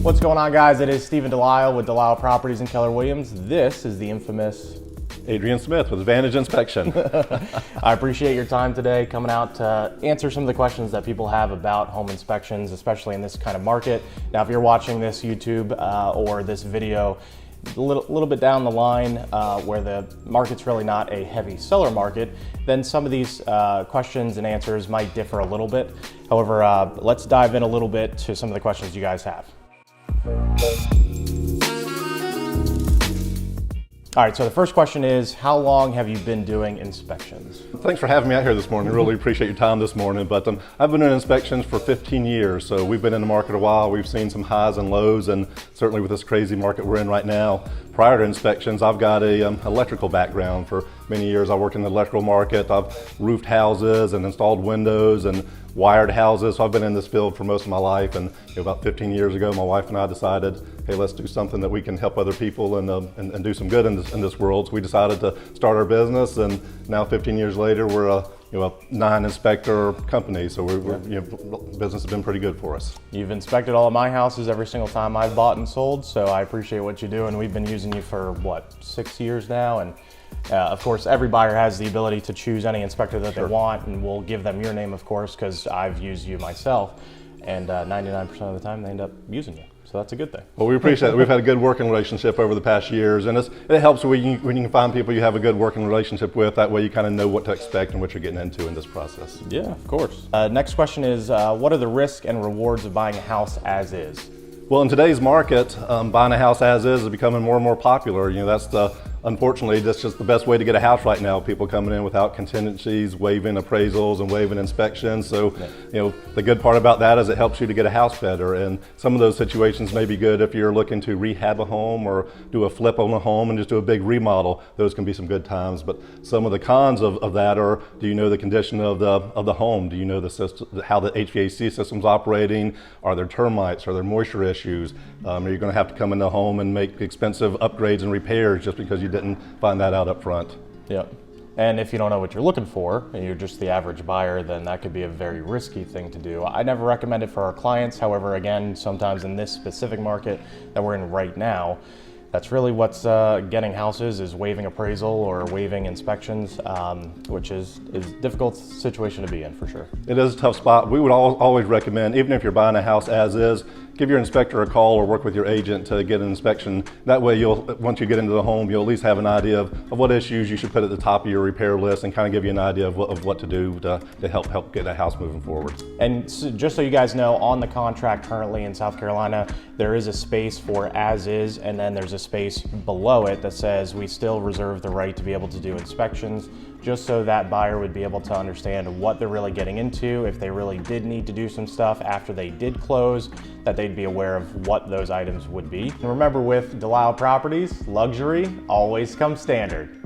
What's going on, guys? It is Stephen Delisle with Delisle Properties in Keller-Williams. This is the infamous Adrian Smith with Advantage Inspection. I appreciate your time today coming out to answer some of the questions that people have about home inspections, especially in this kind of market. Now, if you're watching this YouTube or this video a little bit down the line where the market's really not a heavy seller market, then some of these questions and answers might differ a little bit. However, let's dive in a little bit to some of the questions you guys have. All right, so the first question is, how long have you been doing inspections? Thanks for having me out here this morning. Really appreciate your time this morning. But I've been doing inspections for 15 years, so we've been in the market a while. We've seen some highs and lows, and certainly with this crazy market we're in right now. Prior to inspections, I've got a electrical background. For many years, I worked in the electrical market. I've roofed houses and installed windows and wired houses. So I've been in this field for most of my life, and about 15 years ago, my wife and I decided, hey, let's do something that we can help other people and do some good in this world. So we decided to start our business, and now 15 years later, we're a non-inspector company. So business has been pretty good for us. You've inspected all of my houses every single time I've bought and sold, so I appreciate what you do, and we've been using you for what, 6 years now, and of course, every buyer has the ability to choose any inspector that they want, and we'll give them your name, of course, because I've used you myself, and 99% of the time they end up using you. So that's a good thing. Well, we appreciate it. We've had a good working relationship over the past years, and it helps when you can find people you have a good working relationship with. That way you kind of know what to expect and what you're getting into in this process. Yeah, of course. Next question is, what are the risks and rewards of buying a house as is? Well, in today's market, buying a house as is becoming more and more popular. Unfortunately, that's just the best way to get a house right now. People coming in without contingencies, waiving appraisals and waiving inspections. So, the good part about that is it helps you to get a house better. And some of those situations may be good if you're looking to rehab a home or do a flip on a home and just do a big remodel. Those can be some good times. But some of the cons of that are, do you know the condition of the home? Do you know the system, how the HVAC system's operating? Are there termites? Are there moisture issues? Are you going to have to come in the home and make expensive upgrades and repairs just because you didn't find that out up front? Yep. And if you don't know what you're looking for and you're just the average buyer, then that could be a very risky thing to do. I never recommend it for our clients. However, again, sometimes in this specific market that we're in right now, that's really what's getting houses, is waiving appraisal or waiving inspections, which is a difficult situation to be in for sure. It is a tough spot. We would always recommend, even if you're buying a house as is, give your inspector a call or work with your agent to get an inspection. That way, once you get into the home, you'll at least have an idea of what issues you should put at the top of your repair list, and kind of give you an idea of what to do to help get a house moving forward. And so, just so you guys know, on the contract currently in South Carolina, there is a space for as is, and then there's a space below it that says we still reserve the right to be able to do inspections, just so that buyer would be able to understand what they're really getting into. If they really did need to do some stuff after they did close, that they'd be aware of what those items would be. And remember, with Delisle Properties, luxury always comes standard.